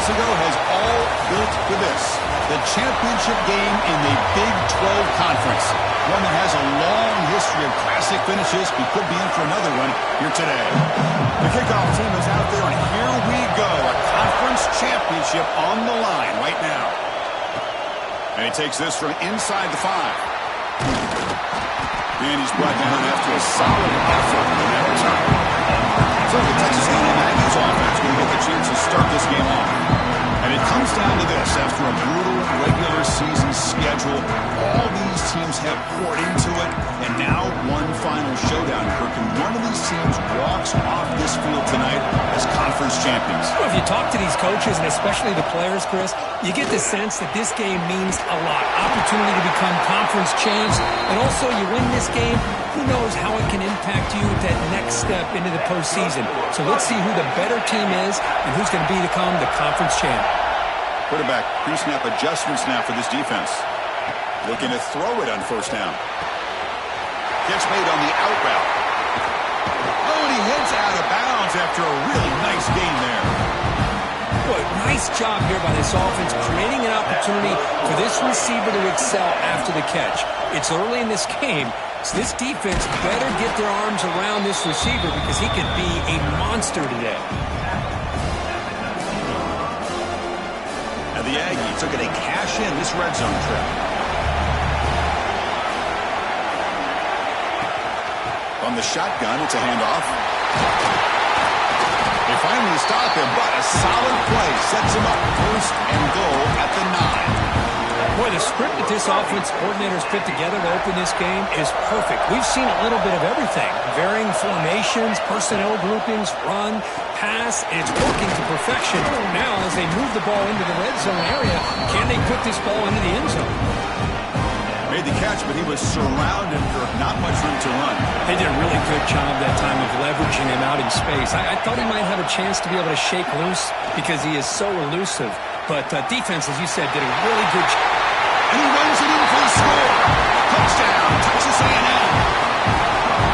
months ago has all built for this. The championship game in the Big 12 Conference. One that has a long history of classic finishes. We could be in for another one here today. The kickoff team is out there, and here we go. A conference championship on the line right now. And he takes this from inside the 5. And he's brought down after a solid effort in that return. So the Texas A&M Aggies offense going to get the chance to start this game off. And it comes down to this. After a brutal regular season schedule, all these teams have poured into it, and now one final showdown. Kirk, and one of these teams walks off this field tonight as conference champions. Well, if you talk to these coaches, and especially the players, Chris, you get the sense that this game means a lot. Opportunity to become conference champs, and also you win this game, who knows how it can impact you that next step into the postseason. So let's see who the better team is and who's going to become the conference champ. Quarterback pre-snap adjustments now for this defense. Looking to throw it on first down. Catch made on the out route. Oh, and he heads out of bounds after a really nice gain there. Boy, nice job here by this offense, creating an opportunity for this receiver to excel after the catch. It's early in this game, so this defense better get their arms around this receiver because he could be a monster today. Now the Aggies are going to cash in this red zone trip. On the shotgun, it's a handoff. They finally stop him, but a solid play sets him up. First and goal at the 9. Boy, the script that this offense coordinator's put together to open this game is perfect. We've seen a little bit of everything. Varying formations, personnel groupings, run, pass, and it's working to perfection. Now, as they move the ball into the red zone area, can they put this ball into the end zone? Made the catch, but he was surrounded for not much room to run. They did a really good job that time of leveraging him out in space. I thought he might have a chance to be able to shake loose because he is so elusive. But defense, as you said, did a really good job. And he runs it in for the score. Touchdown, Texas A&M.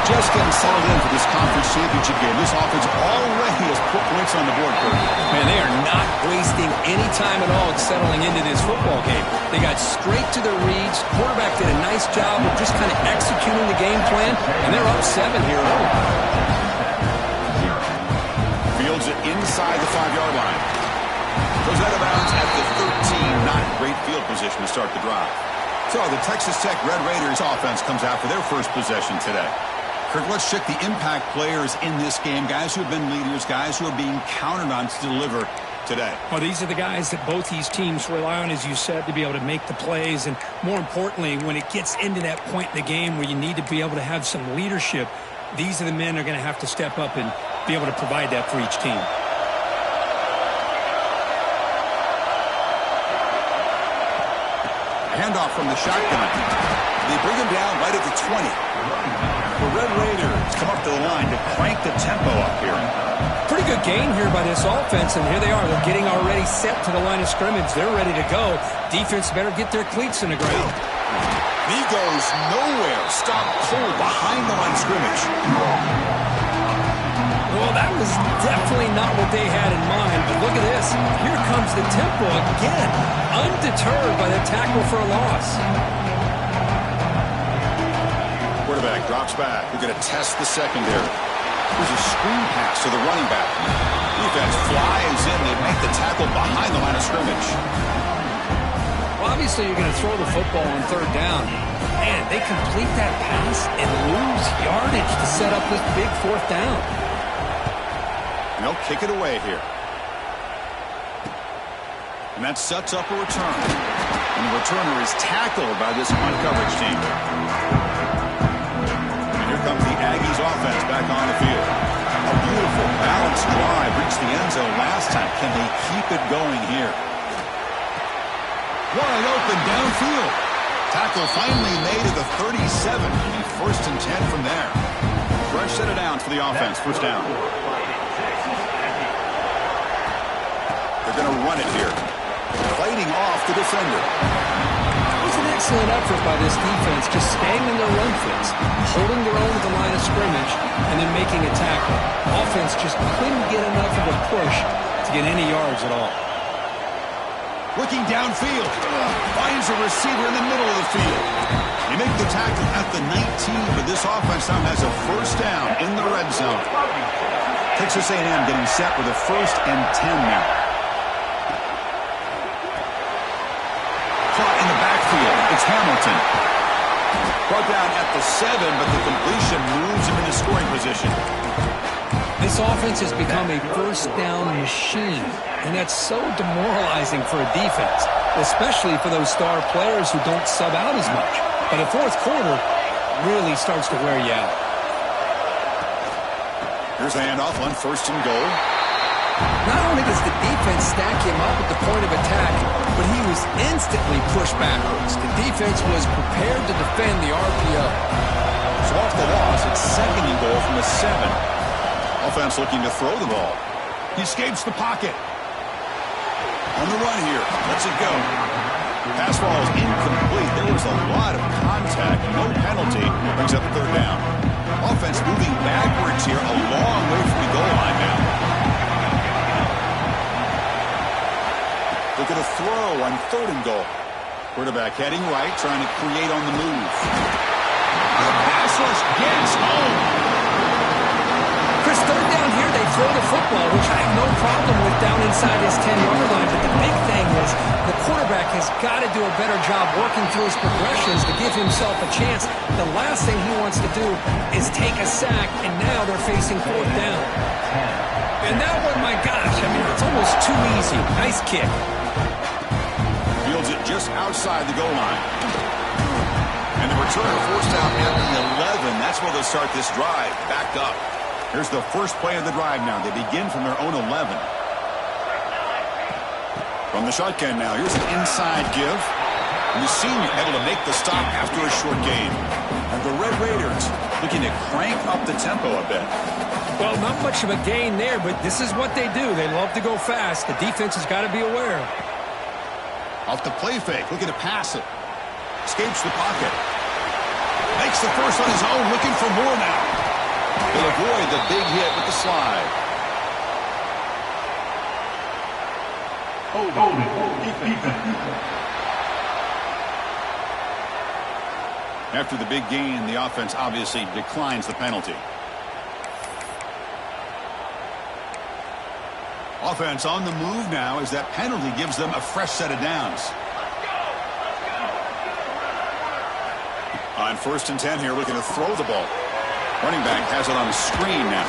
Just getting settled in for this conference championship game. This offense already has put points on the board, Kirk. Man, they are not wasting any time at all settling into this football game. They got straight to their reads. Quarterback did a nice job of just kind of executing the game plan, and they're up 7 here early. Fields it inside the 5-yard line. Goes out of bounds at the 13. Not great field position to start the drive. So the Texas Tech Red Raiders offense comes out for their first possession today. Kirk, let's check the impact players in this game. Guys who have been leaders, guys who are being counted on to deliver today. Well, these are the guys that both these teams rely on, as you said, to be able to make the plays. And more importantly, when it gets into that point in the game where you need to be able to have some leadership, these are the men that are going to have to step up and be able to provide that for each team. Handoff from the shotgun. They bring him down right at the 20. The Red Raiders come up to the line to crank the tempo up here. Pretty good game here by this offense, and here they are. They're getting already set to the line of scrimmage. They're ready to go. Defense better get their cleats in the ground. He goes nowhere. Stop cold behind the line of scrimmage. Well, that was definitely not what they had in mind, but look at this. Here comes the tempo again, undeterred by the tackle for a loss. Quarterback drops back. We're going to test the secondary. Here's a screen pass to the running back. Defense flies in. They make the tackle behind the line of scrimmage. Well, obviously, you're going to throw the football on third down. Man, they complete that pass and lose yardage to set up this big fourth down. And they'll kick it away here. And that sets up a return. And the returner is tackled by this man-coverage team. And here comes the Aggies offense back on the field. A beautiful balanced drive reached the end zone last time. Can they keep it going here? Wide open downfield. Tackle finally made at the 37. And first and 10 from there. Fresh set of downs for the offense. First down. They're going to run it here. Fighting off the defender. It was an excellent effort by this defense, just staying in their run fits, holding their own at the line of scrimmage, and then making a tackle. Offense just couldn't get enough of a push to get any yards at all. Looking downfield. Finds a receiver in the middle of the field. They make the tackle at the 19, but this offense now has a first down in the red zone. Texas A&M getting set with a 1st and 10 now. Caught in the backfield. It's Hamilton. Brought down at the 7, but the completion moves him into scoring position. This offense has become a first down machine, and that's so demoralizing for a defense, especially for those star players who don't sub out as much. But the fourth quarter really starts to wear you out. Here's the handoff on 1st and goal. Not only does the defense stack him up at the point of attack, but he was instantly pushed backwards. The defense was prepared to defend the RPO. So off the loss, it's 2nd and goal from the 7. Offense looking to throw the ball. He escapes the pocket. On the run here. Lets it go. Pass ball is incomplete. There was a lot of contact. No penalty. Brings up 3rd down. Offense moving backwards here. A long way from the goal line now. Look at a throw on 3rd and goal. Quarterback heading right, trying to create on the move. The pass rush gets home. Chris, 3rd down here, they throw the football, which I have no problem with down inside his 10-yard line. But the big thing is the quarterback has got to do a better job working through his progressions to give himself a chance. The last thing he wants to do is take a sack, and now they're facing 4th down. And that one, my gosh, I mean, it's almost too easy. Nice kick. Fields it just outside the goal line. And the return of 4th down at the 11. That's where they'll start this drive. Back up. Here's the first play of the drive now. They begin from their own 11. From the shotgun now. Here's an inside give. And the senior able to make the stop after a short gain. And the Red Raiders looking to crank up the tempo a bit. Well, not much of a gain there, but this is what they do. They love to go fast. The defense has got to be aware. Off the play fake. Looking to pass it. Escapes the pocket. Makes the first on his own. Looking for more now. Will avoid the big hit with the slide. After the big gain, the offense obviously declines the penalty. Offense on the move now as that penalty gives them a fresh set of downs. On 1st and 10 here, looking to throw the ball. Running back has it on the screen now.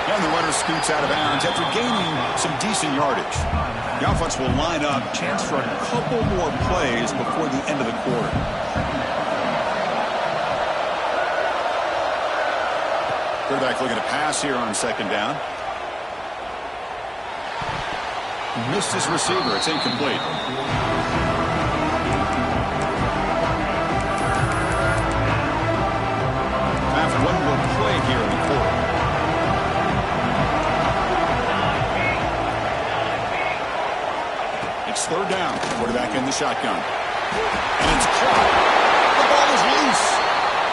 And the runner scoots out of bounds after gaining some decent yardage. The offense will line up. Chance for a couple more plays before the end of the quarter. Quarterback looking to pass here on 2nd down. Missed his receiver. It's incomplete. One more play here in the quarter. It's 3rd down. Quarterback in the shotgun. And it's caught. The ball is loose.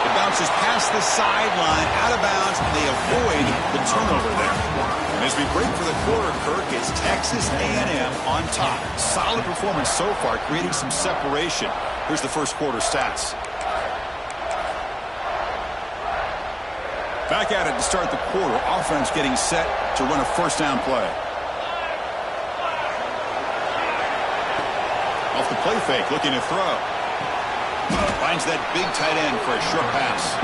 It bounces past the sideline, out of bounds, and they avoid the turnover there. And as we break for the quarter, Kirk, it's Texas A&M on top. Solid performance so far, creating some separation. Here's the first quarter stats. Back at it to start the quarter. Offense getting set to run a 1st down play. Off the play fake, looking to throw. Finds that big tight end for a short pass.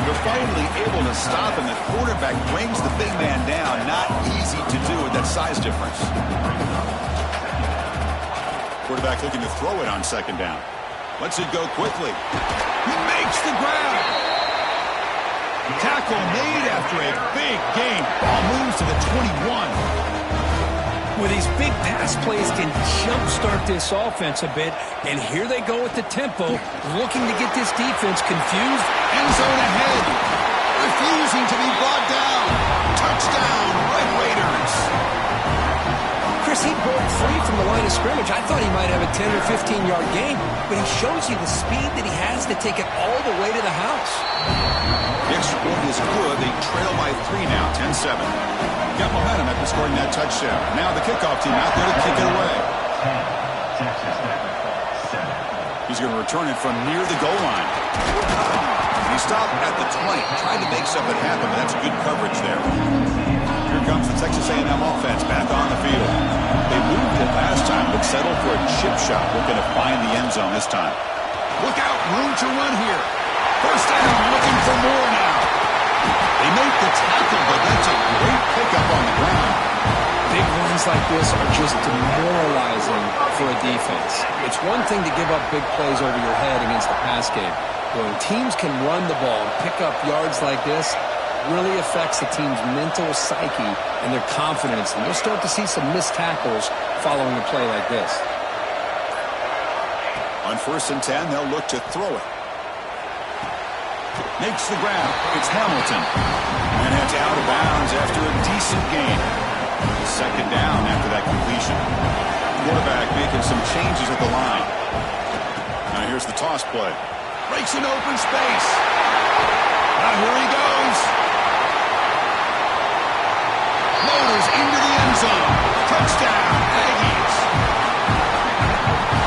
They're finally able to stop him. The quarterback brings the big man down. Not easy to do with that size difference. Quarterback looking to throw it on 2nd down. Lets it go quickly. He makes the grab. Tackle made after a big gain. Ball moves to the 21. Well, these big pass plays can jumpstart this offense a bit, and here they go with the tempo, looking to get this defense confused. End zone ahead. Refusing to be brought down. Touchdown, Red Raiders. Chris, he broke free from the line of scrimmage. I thought he might have a 10 or 15-yard gain, but he shows you the speed that he has to take it all the way to the house. The extra point is good. They trail by 3 now, 10-7. Got momentum after scoring that touchdown. Now the kickoff team out there to kick it away. He's going to return it from near the goal line. He stopped at the 20, tried to make something happen, but that's good coverage there. Here comes the Texas A&M offense back on the field. They moved it last time, but settled for a chip shot, looking to find the end zone this time. Look out, room to run here. First down, looking for more now. They make the tackle, but that's a great pickup on the ground. Big runs like this are just demoralizing for a defense. It's one thing to give up big plays over your head against the pass game. But when teams can run the ball and pick up yards like this, really affects the team's mental psyche and their confidence. And you'll start to see some missed tackles following a play like this. On 1st and 10, they'll look to throw it. Makes the grab. It's Hamilton. And it's out of bounds after a decent gain. Second down after that completion. Quarterback making some changes at the line. Now here's the toss play. Breaks an open space. Now here he goes. Motors into the end zone. Touchdown, Aggies.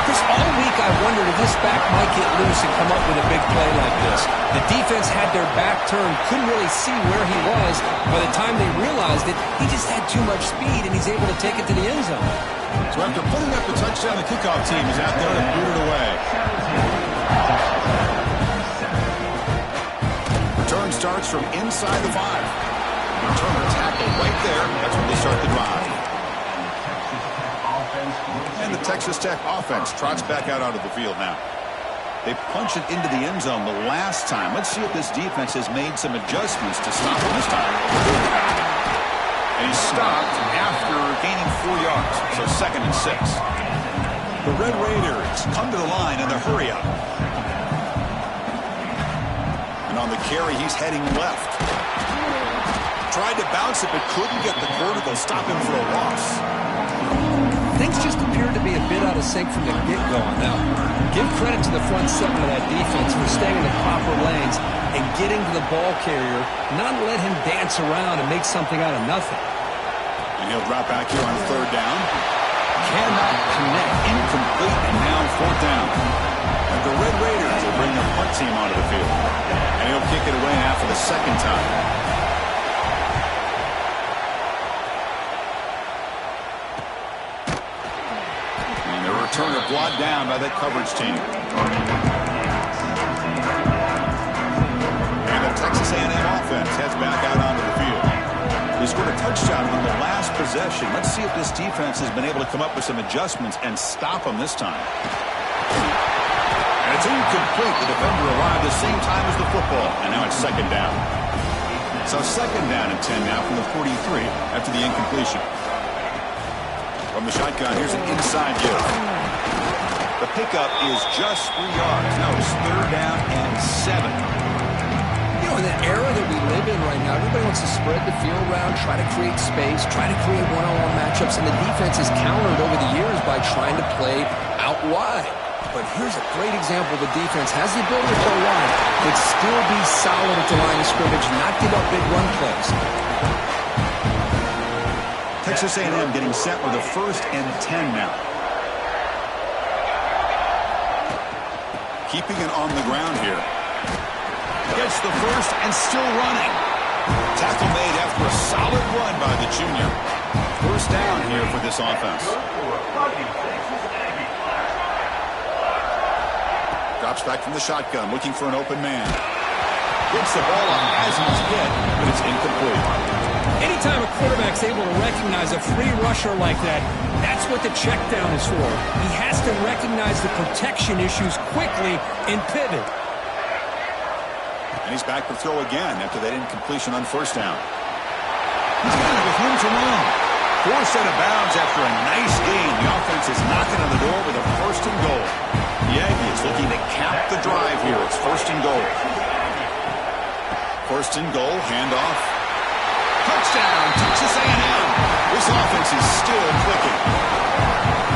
Chris, all week I wondered if this back might get loose and come up with a big play like this. The defense had their back turned, couldn't really see where he was. By the time they realized it, he just had too much speed, and he's able to take it to the end zone. So after putting up the touchdown, the kickoff team is out there to boot it away. Return starts from inside the 5. Returner tackle right there. That's when they start the drive. And the Texas Tech offense trots back out onto the field now. They punch it into the end zone the last time. Let's see if this defense has made some adjustments to stop him this time. And he's stopped after gaining 4 yards, so 2nd and 6. The Red Raiders come to the line in the hurry up. And on the carry, he's heading left. Tried to bounce it, but couldn't get the corner to stop him for a loss. Things just appeared to be a bit out of sync from the get-go on that one. Give credit to the front 7 of that defense for staying in the proper lanes and getting to the ball carrier, not let him dance around and make something out of nothing. And he'll drop back here on 3rd down. Cannot connect. Incomplete, and now 4th down. And the Red Raiders will bring the punt team onto the field. And he'll kick it away now for the 2nd time. Returner brought down by that coverage team. And the Texas A&M offense heads back out onto the field. They scored a touchdown on the last possession. Let's see if this defense has been able to come up with some adjustments and stop them this time. And it's incomplete. The defender arrived the same time as the football. And now it's 2nd down. So 2nd down and 10 now from the 43 after the incompletion. From the shotgun, here's an inside give. The pickup is just 3 yards. Now it's 3rd down and 7. You know, in the era that we live in right now, everybody wants to spread the field around, try to create space, try to create one-on-one matchups, and the defense is countered over the years by trying to play out wide. But here's a great example. The defense has the ability to play wide, but still be solid at the line of scrimmage, not give up big run plays. Texas A&M getting set with a 1st and 10 now. Keeping it on the ground here. Gets the 1st and still running. Tackle made after a solid run by the junior. 1st down here for this offense. Drops back from the shotgun, looking for an open man. Gets the ball off as he's hit, but it's incomplete. Anytime a quarterback's able to recognize a free rusher like that, that's what the check down is for. He has to recognize the protection issues quickly and pivot. And he's back to throw again after that incompletion on 1st down. He's got it with room to run. 4 set of bounds after a nice gain. The offense is knocking on the door with a 1st and goal. The Aggies looking to cap the drive here. It's 1st and goal. 1st and goal, handoff. Touchdown, Texas A&M. This offense is still clicking.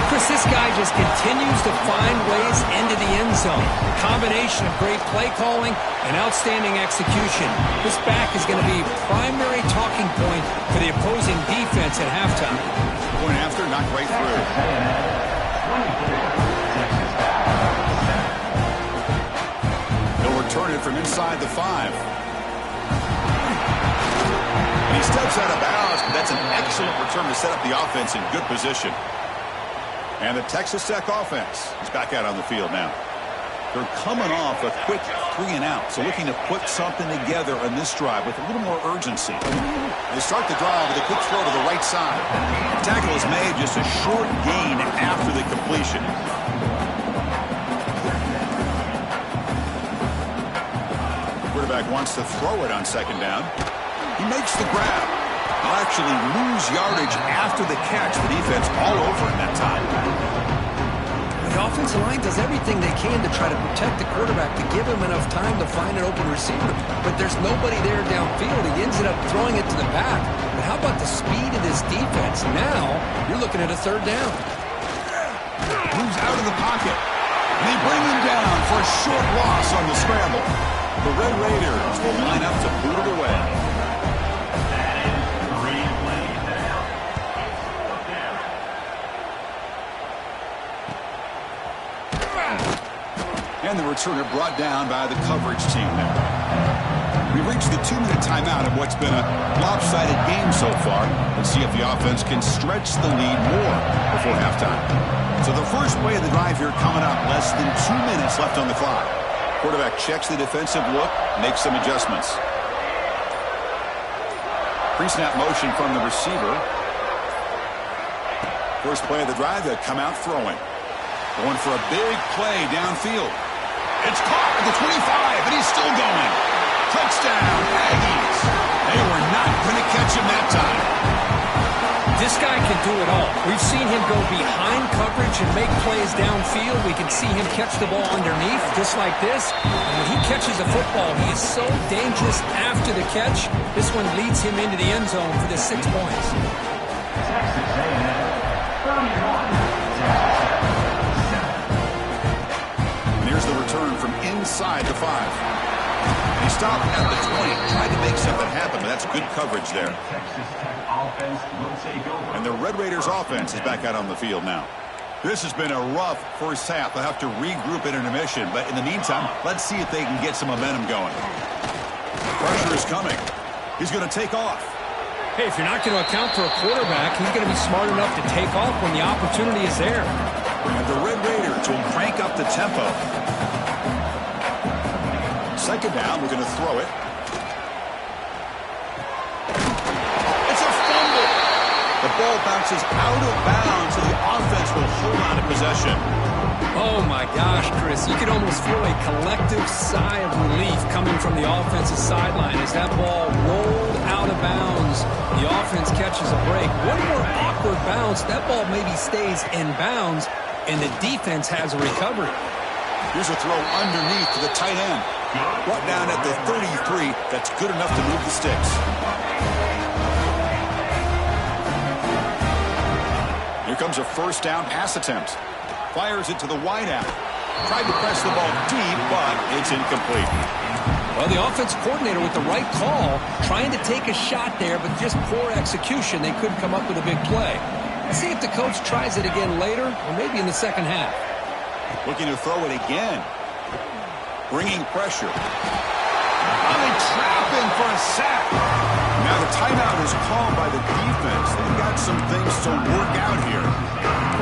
Chris, this guy just continues to find ways into the end zone. Combination of great play calling and outstanding execution. This back is going to be primary talking point for the opposing defense at halftime. Point after, knocked right through. return it from inside the 5. And he steps out of bounds, but that's an excellent return to set up the offense in good position. And the Texas Tech offense is back out on the field now. They're coming off a quick 3-and-out, so looking to put something together on this drive with a little more urgency. They start the drive with a quick throw to the right side. The tackle is made, just a short gain after the completion. Quarterback wants to throw it on second down. He makes the grab. He'll actually lose yardage after the catch. The defense all over him that time. The offensive line does everything they can to try to protect the quarterback, to give him enough time to find an open receiver. But there's nobody there downfield. He ends up throwing it to the back. But how about the speed of this defense? Now you're looking at a third down. Moves out of the pocket. And they bring him down for a short loss on the scramble. The Red Raiders will line up to boot it away. And the returner brought down by the coverage team there. We've reached the 2-minute timeout of what's been a lopsided game so far. Let's see if the offense can stretch the lead more before halftime. So the first play of the drive here coming up. Less than 2 minutes left on the clock. Quarterback checks the defensive look, makes some adjustments. Pre-snap motion from the receiver. First play of the drive, they come out throwing. Going for a big play downfield. It's caught at the 25, and he's still going. Touchdown, Aggies. They were not going to catch him that time. This guy can do it all. We've seen him go behind coverage and make plays downfield. We can see him catch the ball underneath, just like this. And when he catches a football, he is so dangerous after the catch. This one leads him into the end zone for the 6 points. The return from inside the 5. He stopped at the 20, tried to make something happen, but that's good coverage there. And the Red Raiders offense is back out on the field now. This has been a rough first half. They'll have to regroup at intermission, but in the meantime, let's see if they can get some momentum going. Pressure is coming. He's going to take off. Hey, if you're not going to account for a quarterback, he's going to be smart enough to take off when the opportunity is there. And the Red Raiders will crank up the tempo. Second down, we're going to throw it. It's a fumble. The ball bounces out of bounds, and the offense will hold on to possession. Oh, my gosh, Chris. You could almost feel a collective sigh of relief coming from the offensive sideline as that ball rolled out of bounds. The offense catches a break. One more awkward bounce. That ball maybe stays in bounds, and the defense has a recovery. Here's a throw underneath to the tight end. Brought down at the 33. That's good enough to move the sticks. Here comes a first down pass attempt. Fires it to the wideout. Tried to press the ball deep, but it's incomplete. Well, the offense coordinator with the right call, trying to take a shot there, but just poor execution. They couldn't come up with a big play. Let's see if the coach tries it again later, or maybe in the second half. Looking to throw it again. Bringing pressure. Oh, they trap him for a sack. Now the timeout is called by the defense. They've got some things to work out here.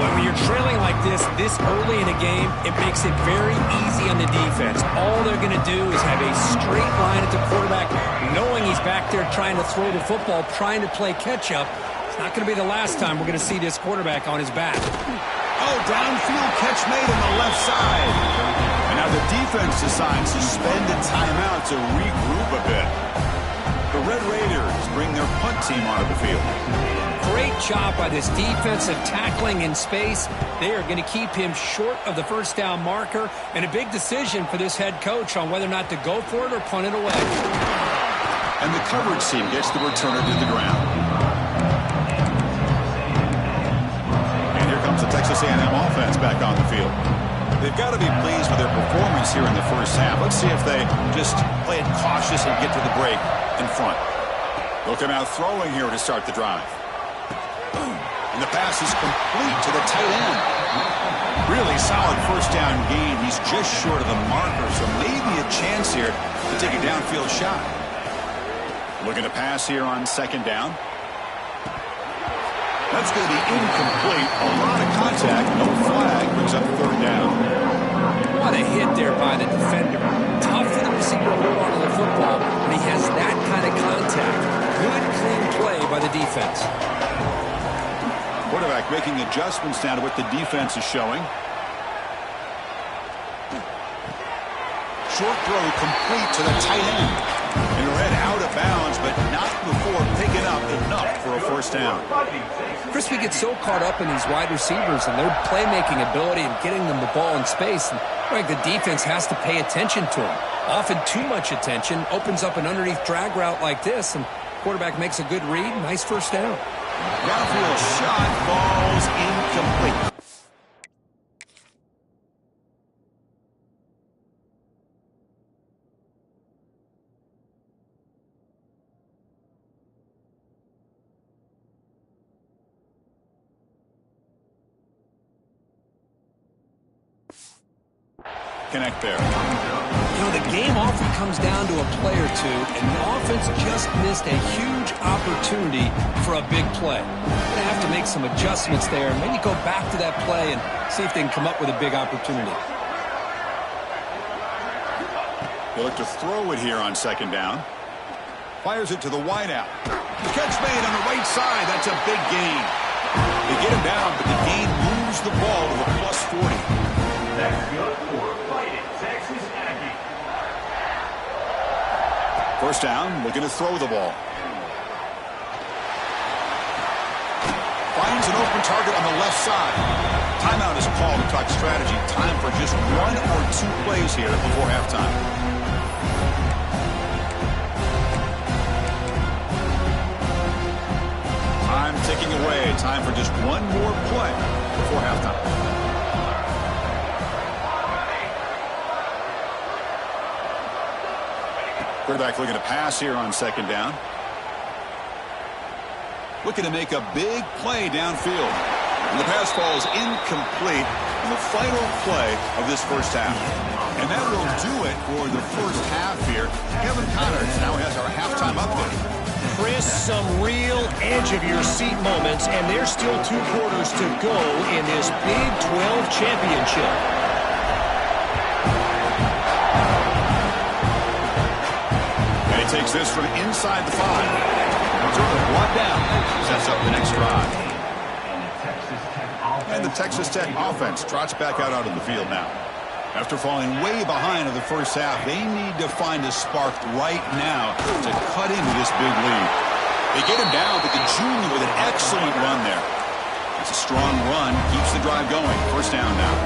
Well, when you're trailing like this early in a game, it makes it very easy on the defense. All they're going to do is have a straight line at the quarterback, knowing he's back there trying to throw the football, trying to play catch-up. It's not going to be the last time we're going to see this quarterback on his back. Oh, downfield catch made on the left side. And now the defense decides to spend a timeout to regroup a bit. The Red Raiders bring their punt team onto the field. Great job by this defensive tackling in space. They are going to keep him short of the first down marker, and a big decision for this head coach on whether or not to go for it or punt it away. And the coverage team gets the returner to the ground. And here comes the Texas A&M offense back on the field. They've got to be pleased with their performance here in the first half. Let's see if they just play it cautious and get to the break in front. They'll come out throwing here to start the drive. And the pass is complete to the tight end. Really solid first down gain. He's just short of the marker, so maybe a chance here to take a downfield shot. Looking to pass here on second down. That's going to be incomplete. A lot of contact. No flag. Brings up third down. What a hit there by the defender. Tough for the receiver to hold on to the football when he has that kind of contact. Good, clean play by the defense. Quarterback making adjustments now to what the defense is showing. Short throw complete to the tight end. And read out of bounds, but not before picking up enough for a first down. Chris, we get so caught up in these wide receivers and their playmaking ability and getting them the ball in space. And like the defense has to pay attention to them. Often too much attention opens up an underneath drag route like this, and quarterback makes a good read. Nice first down. Downfield shot falls incomplete. Connect there. You know, the game often comes down to a play or two, and the offense just missed a huge opportunity for a big play. They're going to have to make some adjustments there, and maybe go back to that play and see if they can come up with a big opportunity. They look to throw it here on second down. Fires it to the wideout. The catch made on the right side. That's a big gain. They get him down, but the gain moves the ball to the plus 40. That's good for fighting Texas Aggie. First down, looking to throw the ball. Finds an open target on the left side. Timeout is called to talk strategy. Time for just one or two plays here before halftime. Time ticking away. Time for just one more play before halftime. Quarterback looking to pass here on second down. Looking to make a big play downfield. And the pass falls incomplete in the final play of this first half. And that will do it for the first half here. Kevin Connors now has our halftime update. Chris, some real edge-of-your-seat moments, and there's still 2 quarters to go in this Big 12 championship. Takes this from inside the 5. Brought down. Sets up the next drive. And the Texas Tech offense trots back out onto the field now. After falling way behind in the first half, they need to find a spark right now to cut into this big lead. They get him down, but the junior with an excellent run there. It's a strong run. Keeps the drive going. First down now.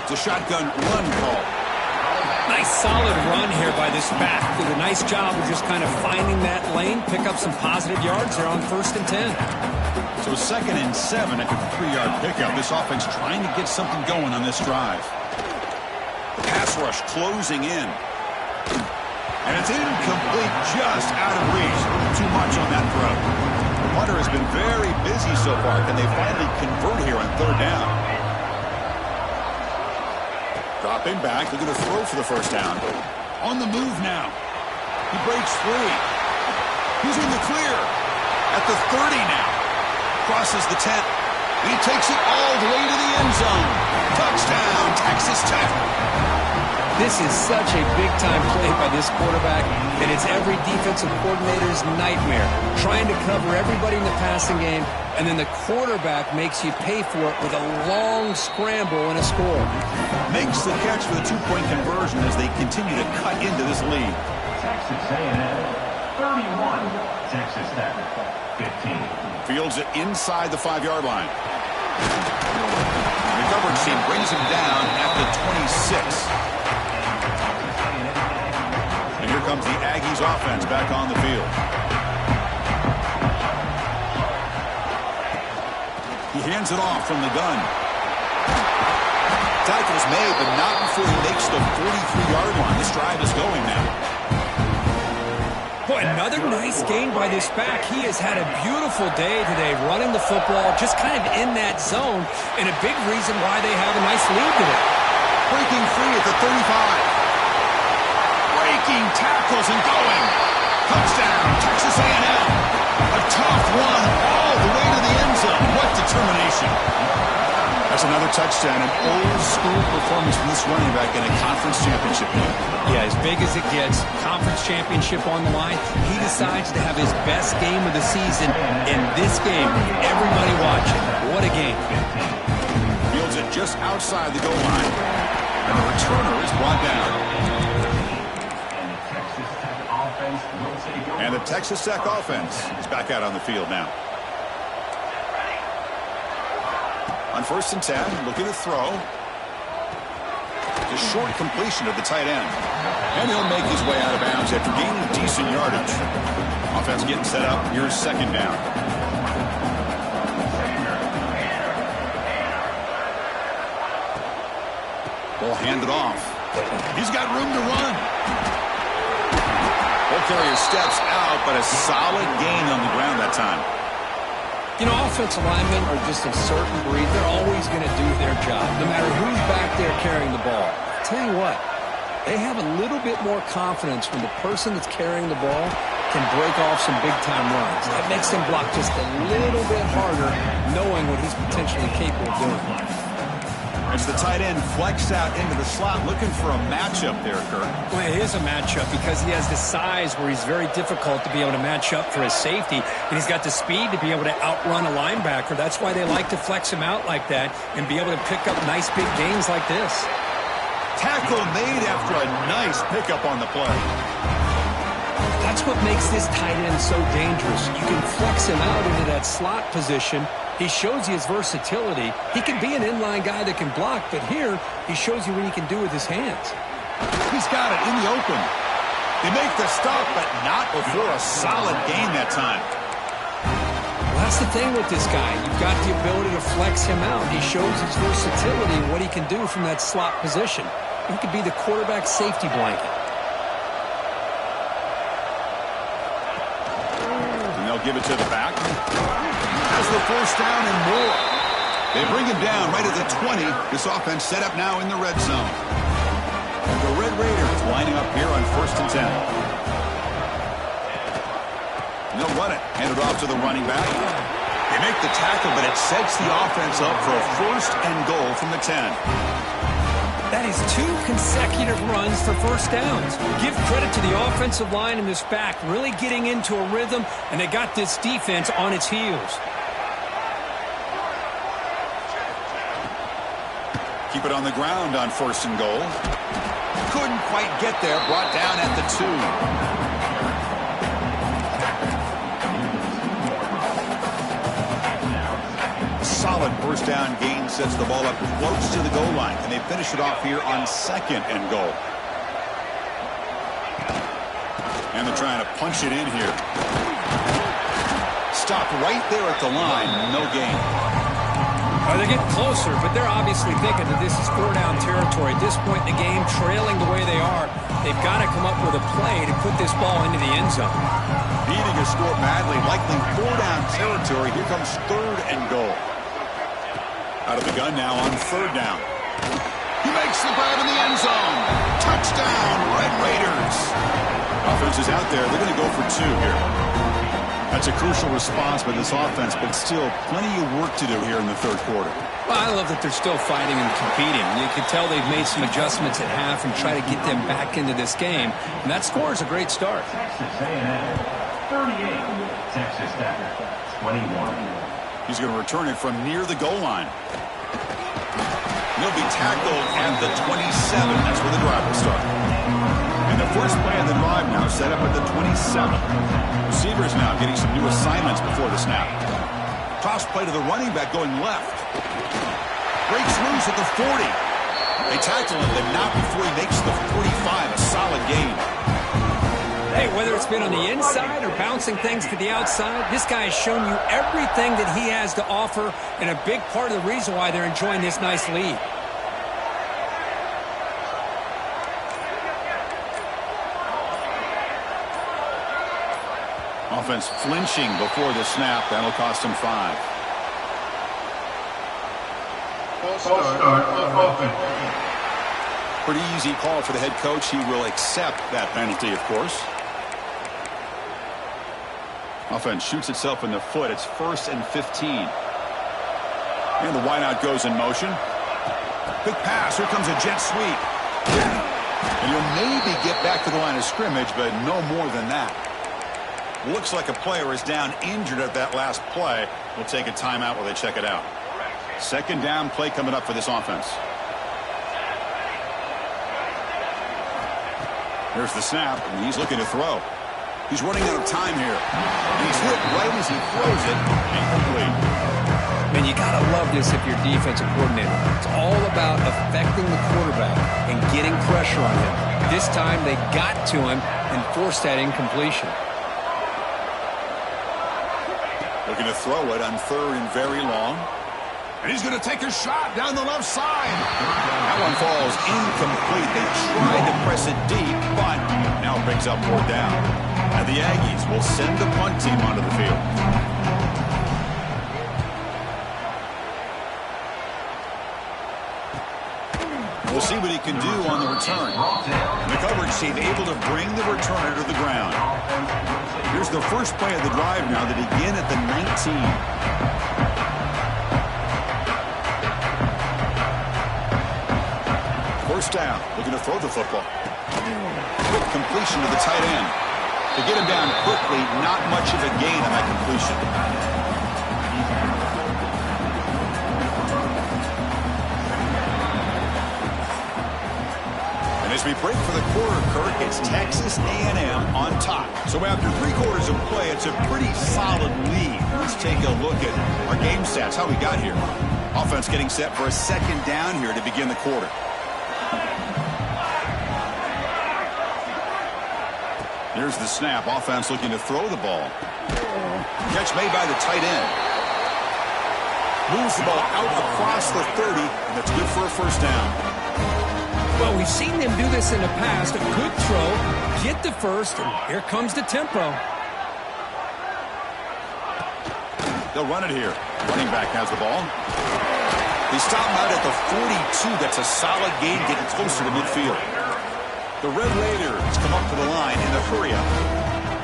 It's a shotgun run call. Nice solid run here by this back. Did a nice job of just kind of finding that lane, pick up some positive yards there on 1st and 10. So 2nd and 7 after the 3-yard pickup. This offense trying to get something going on this drive. Pass rush closing in. And it's incomplete, just out of reach. Too much on that throw. The punter has been very busy so far. Can they finally convert here on 3rd down? Dropping back, looking to throw for the first down. On the move now. He breaks free. He's in the clear. At the 30 now. Crosses the 10. And he takes it all the way to the end zone. Touchdown, Texas Tech. This is such a big-time play by this quarterback, and it's every defensive coordinator's nightmare. Trying to cover everybody in the passing game, and then the quarterback makes you pay for it with a long scramble and a score. Makes the catch for the 2-point conversion as they continue to cut into this lead. Texas A&M 31, Texas Tech 15. Fields it inside the 5-yard line. The coverage team brings him down at the 26. And here comes the Aggies offense back on the field. He hands it off from the gun. Tackle's made, but not before he makes the 43-yard line. This drive is going now. Boy, another nice gain by this back. He has had a beautiful day today running the football, just kind of in that zone, and a big reason why they have a nice lead today. Breaking free at the 35. Breaking tackles and going. Touchdown, Texas A&M. A tough one all the way to the end zone. What determination. That's another touchdown, an old-school performance from this running back in a conference championship game. Yeah, as big as it gets, conference championship on the line, he decides to have his best game of the season in this game. Everybody watching. What a game. Fields it just outside the goal line. And the returner is brought down. And the Texas Tech offense is back out on the field now. On 1st and 10, looking to throw. The short completion of the tight end. And he'll make his way out of bounds after gaining decent yardage. Offense getting set up. Here's 2nd down. Ball handed off. He's got room to run. Ball carrier steps out, but a solid gain on the ground that time. You know, offensive linemen are just a certain breed. They're always going to do their job, no matter who's back there carrying the ball. I'll tell you what, they have a little bit more confidence when the person that's carrying the ball can break off some big-time runs. That makes them block just a little bit harder, knowing what he's potentially capable of doing. As the tight end flexed out into the slot, looking for a matchup there, Kirk. Well, it is a matchup because he has the size where he's very difficult to be able to match up for his safety, and he's got the speed to be able to outrun a linebacker. That's why they like to flex him out like that and be able to pick up nice big gains like this. Tackle made after a nice pickup on the play. That's what makes this tight end so dangerous. You can flex him out into that slot position. He shows you his versatility. He can be an inline guy that can block, but here he shows you what he can do with his hands. He's got it in the open. They make the stop, but not before a solid gain that time. Well, that's the thing with this guy. You've got the ability to flex him out. He shows his versatility and what he can do from that slot position. He could be the quarterback safety blanket. And they'll give it to the back. Has the 1st down and more. They bring him down right at the 20. This offense set up now in the red zone. And the Red Raiders lining up here on 1st and 10. And they'll run it. Hand it off to the running back. They make the tackle, but it sets the offense up for a 1st and goal from the 10. That is 2 consecutive runs for 1st downs. Give credit to the offensive line and this back really getting into a rhythm, and they got this defense on its heels. Keep it on the ground on 1st and goal. Couldn't quite get there. Brought down at the 2. Solid 1st down gain sets the ball up close to the goal line, and they finish it off here on 2nd and goal. And they're trying to punch it in here. Stopped right there at the line. No gain. They're getting closer, but they're obviously thinking that this is 4-down territory. At this point in the game, trailing the way they are, they've got to come up with a play to put this ball into the end zone. Needing a score badly, likely 4-down territory. Here comes 3rd and goal. Out of the gun now on 3rd down. He makes the grab in the end zone. Touchdown, Red Raiders. Offense is out there. They're going to go for 2 here. That's a crucial response by this offense, but still plenty of work to do here in the 3rd quarter. Well, I love that they're still fighting and competing. You can tell they've made some adjustments at half and try to get them back into this game. And that score is a great start. Texas A&M 38, Texas Tech 21. He's going to return it from near the goal line. He'll be tackled at the 27. That's where the drive will start. And the first play of the drive now set up at the 27. Receivers now getting some new assignments before the snap. Toss play to the running back going left. Breaks loose at the 40. They tackle him, but not before he makes the 45. A solid gain. Hey, whether it's been on the inside or bouncing things to the outside, this guy has shown you everything that he has to offer, and a big part of the reason why they're enjoying this nice lead. Offense flinching before the snap. That'll cost him 5. Pretty easy call for the head coach. He will accept that penalty, of course. Offense shoots itself in the foot. It's 1st and 15. And the wideout goes in motion. Quick pass. Here comes a jet sweep. And you'll maybe get back to the line of scrimmage, but no more than that. Looks like a player is down injured at that last play. We'll take a timeout while they check it out. 2nd down play coming up for this offense. Here's the snap, and he's looking to throw. He's running out of time here. And he's hit right as he throws it. Incomplete. Man, you got to love this if you're defensive coordinator. It's all about affecting the quarterback and getting pressure on him. This time they got to him and forced that incompletion. Looking to throw it on 3rd and very long. And he's going to take a shot down the left side. That one falls incomplete. They tried to press it deep, but now it brings up 4th down. And the Aggies will send the punt team onto the field. We'll see what he can do on the return. And the coverage team able to bring the returner to the ground. Here's the first play of the drive now. They begin at the 19. First down, looking to throw the football. Quick completion to the tight end. To get him down quickly, not much of a gain on that completion. And as we break for the quarter, Kirk, it's Texas A&M on top. So after 3 quarters of play, it's a pretty solid lead. Let's take a look at our game stats, how we got here. Offense getting set for a 2nd down here to begin the quarter. Here's the snap. Offense looking to throw the ball. Catch made by the tight end. Moves the ball out across the 30, and that's good for a 1st down. Well, we've seen them do this in the past. A good throw, get the 1st, and here comes the tempo. They'll run it here. Running back has the ball. They stop him out at the 42. That's a solid gain getting closer to midfield. The Red Raiders come up to the line in a hurry-up.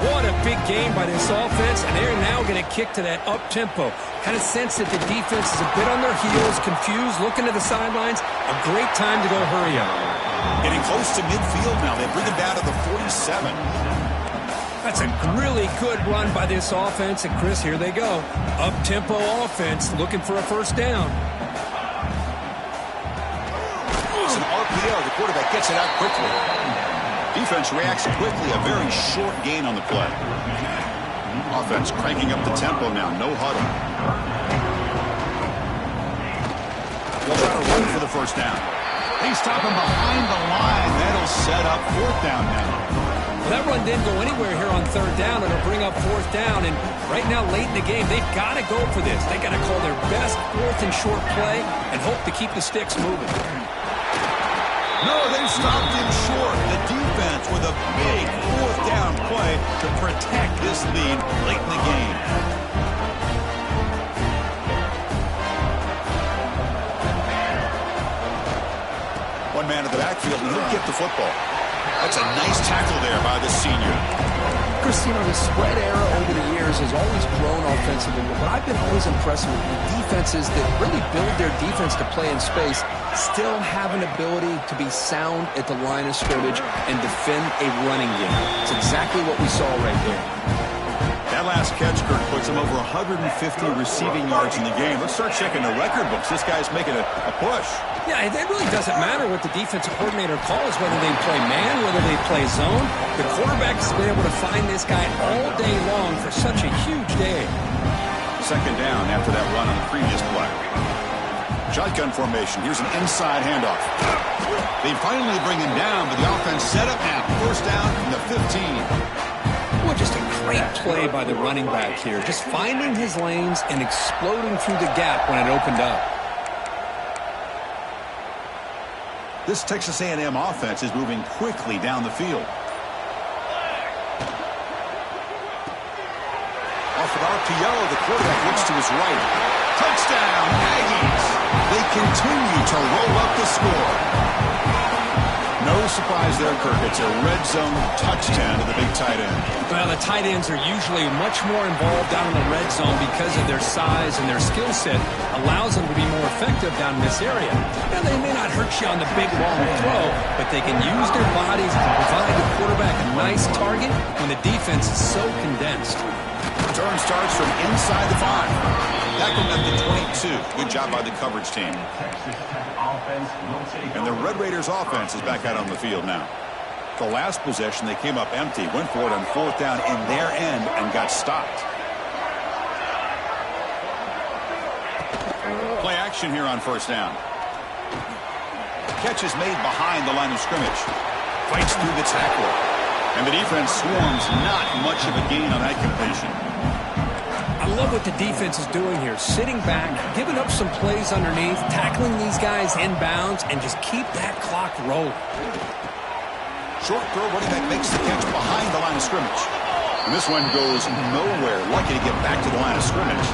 What a big game by this offense, and they're now going to kick to that up-tempo. Kind of sense that the defense is a bit on their heels, confused, looking to the sidelines. A great time to go hurry up. Getting close to midfield now. They bring him down to the 47. That's a really good run by this offense, and Chris, here they go. Up-tempo offense, looking for a 1st down. It's an RPO. The quarterback gets it out quickly. Defense reacts quickly. A very short gain on the play. Offense cranking up the tempo now. No huddle. They'll try to run for the 1st down. They stop him behind the line. That'll set up 4th down now. Well, that run didn't go anywhere here on 3rd down. It'll bring up 4th down. And right now, late in the game, they've got to go for this. They got to call their best 4th and short play and hope to keep the sticks moving. No, they stopped him short. The defense with a big 4th down play to protect this lead late in the game. One man in the backfield, and he'll get the football. That's a nice tackle there by the senior. Chris, you know, the spread era over the years has always grown offensively, but what I've been always impressed with the defenses that really build their defense to play in space still have an ability to be sound at the line of scrimmage and defend a running game. It's exactly what we saw right there. That last catch, Kirk, puts him over 150 receiving yards in the game. Let's start checking the record books. This guy's making a push. Yeah, it really doesn't matter what the defensive coordinator calls, whether they play man, whether they play zone. The quarterback's been able to find this guy all day long for such a huge day. 2nd down after that run on the previous play. Shotgun formation. Here's an inside handoff. They finally bring him down, but the offense set up now. 1st down from the 15. Well, just a great play by the running back here. Just finding his lanes and exploding through the gap when it opened up. This Texas A&M offense is moving quickly down the field. to yellow. The quarterback looks to his right. Touchdown, Aggies! They continue to roll up the score. No surprise there, Kirk. It's a red zone touchdown to the big tight end. Well, the tight ends are usually much more involved down in the red zone because of their size and their skill set allows them to be more effective down in this area. Now, they may not hurt you on the big, long throw, but they can use their bodies to provide the quarterback a nice target when the defense is so condensed. Return starts from inside the 5. Tackle at the 22. Good job by the coverage team. And the Red Raiders offense is back out on the field now. The last possession, they came up empty, went for it on 4th down in their end and got stopped. Play action here on 1st down. Catch is made behind the line of scrimmage. Fights through the tackle. And the defense swarms, not much of a gain on that completion. I love what the defense is doing here. Sitting back, giving up some plays underneath, tackling these guys inbounds, and just keep that clock rolling. Short throw, running back makes the catch behind the line of scrimmage. And this one goes nowhere. Lucky to get back to the line of scrimmage.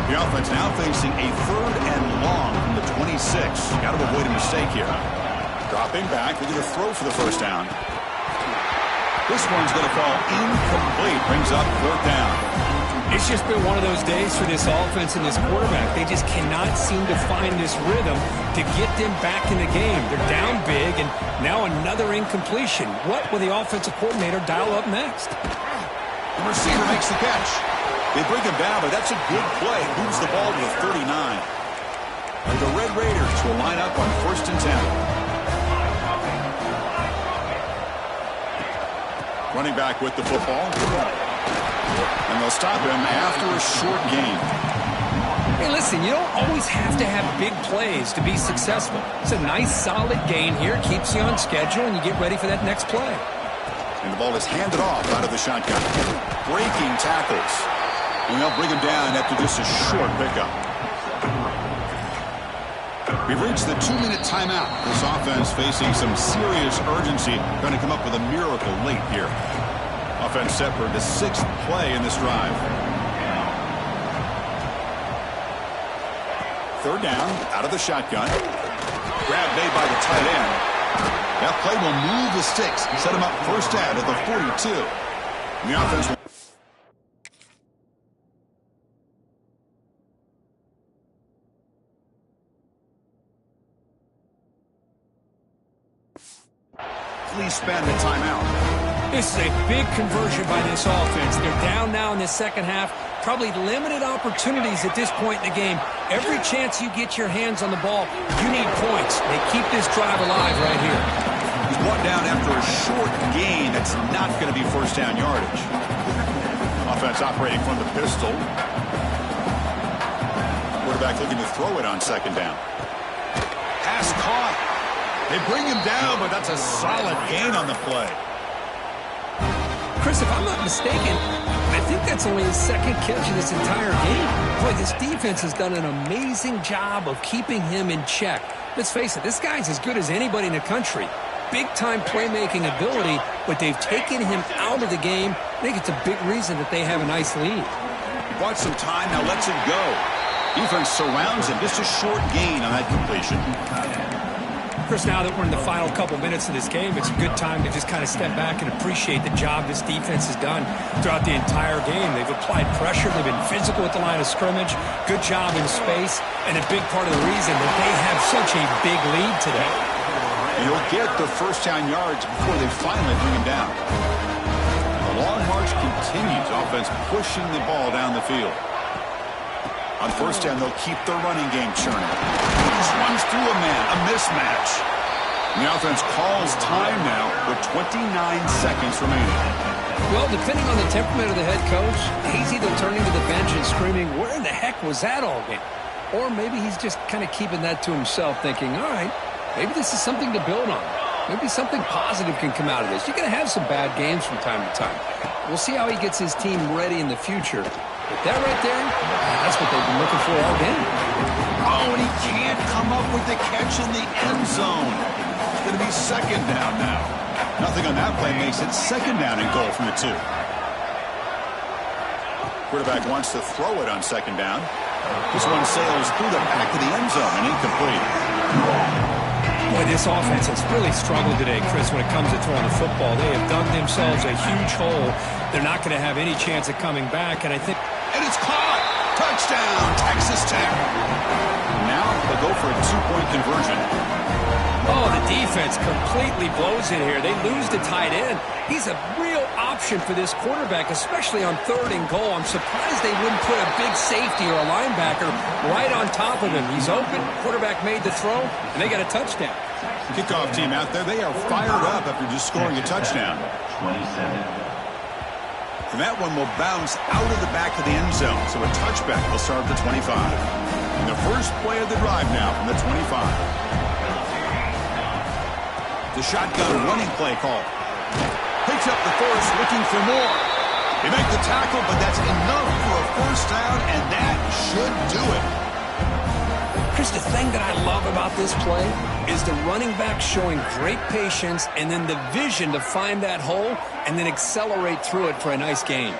The offense now facing a 3rd and long from the 26. Got to avoid a mistake here. Dropping back, looking to throw for the 1st down. This one's going to fall incomplete. Brings up 4th down. It's just been one of those days for this offense and this quarterback. They just cannot seem to find this rhythm to get them back in the game. They're down big, and now another incompletion. What will the offensive coordinator dial up next? The receiver makes the catch. They bring him down, but that's a good play. Moves the ball to the 39. And the Red Raiders will line up on 1st and 10. Running back with the football. And they'll stop him after a short gain. Hey, listen, you don't always have to have big plays to be successful. It's a nice, solid gain here. Keeps you on schedule, and you get ready for that next play. And the ball is handed off out of the shotgun. Breaking tackles. And they'll bring him down after just a short pickup. We've reached the 2-minute timeout. This offense facing some serious urgency. Going to come up with a miracle late here. Offense set for the 6th play in this drive. 3rd down, out of the shotgun. Grab made by the tight end. That play will move the sticks. Set him up 1st down at the 42. And the offense will... Please spend the timeout. This is a big conversion by this offense. They're down now in the 2nd half. Probably limited opportunities at this point in the game. Every chance you get your hands on the ball, you need points. They keep this drive alive right here. He's brought down after a short gain. That's not going to be 1st down yardage. Offense operating from the pistol. Quarterback looking to throw it on 2nd down. Pass caught. They bring him down, but that's a solid gain on the play. Chris, if I'm not mistaken, I think that's only his 2nd catch of this entire game. Boy, this defense has done an amazing job of keeping him in check. Let's face it, this guy's as good as anybody in the country. Big-time playmaking ability, but they've taken him out of the game. I think it's a big reason that they have a nice lead. Bought some time, now lets it go. Defense surrounds him. Just a short gain on that completion. Chris, now that we're in the final couple minutes of this game, it's a good time to just kind of step back and appreciate the job this defense has done throughout the entire game. They've applied pressure. They've been physical at the line of scrimmage. Good job in space. And a big part of the reason that they have such a big lead today. You'll get the 1st down yards before they finally bring him down. The long march continues. Offense pushing the ball down the field. On 1st down, they'll keep their running game churning. He just runs through a man, a mismatch. And the offense calls time now with 29 seconds remaining. Well, depending on the temperament of the head coach, he's either turning to the bench and screaming, where in the heck was that all game? Or maybe he's just kind of keeping that to himself, thinking, all right, maybe this is something to build on. Maybe something positive can come out of this. You're going to have some bad games from time to time. We'll see how he gets his team ready in the future. But that right there, that's what they've been looking for all game. Oh, and he can't come up with the catch in the end zone. going to be second down now. Nothing on that play makes it second down and goal from the 2. Quarterback wants to throw it on second down. This one sails through the back of the end zone and incomplete. Boy, this offense has really struggled today, Chris, when it comes to throwing the football. They have dug themselves a huge hole. They're not going to have any chance of coming back, and I think... And it's caught! Touchdown, Texas Tech! Now they'll go for a 2-point conversion. Oh, the defense completely blows it here. They lose the tight end. He's a real option for this quarterback, especially on 3rd and goal. I'm surprised they wouldn't put a big safety or a linebacker right on top of him. He's open, quarterback made the throw, and they got a touchdown. Kickoff team out there, they are fired up after just scoring a touchdown. 27. And that one will bounce out of the back of the end zone, so a touchback will start at the 25. And the first play of the drive now from the 25. The shotgun running play call. Picks up the force, looking for more. They make the tackle, but that's enough for a first down, and that should do it. Chris, the thing that I love about this play is the running back showing great patience and then the vision to find that hole and then accelerate through it for a nice gain.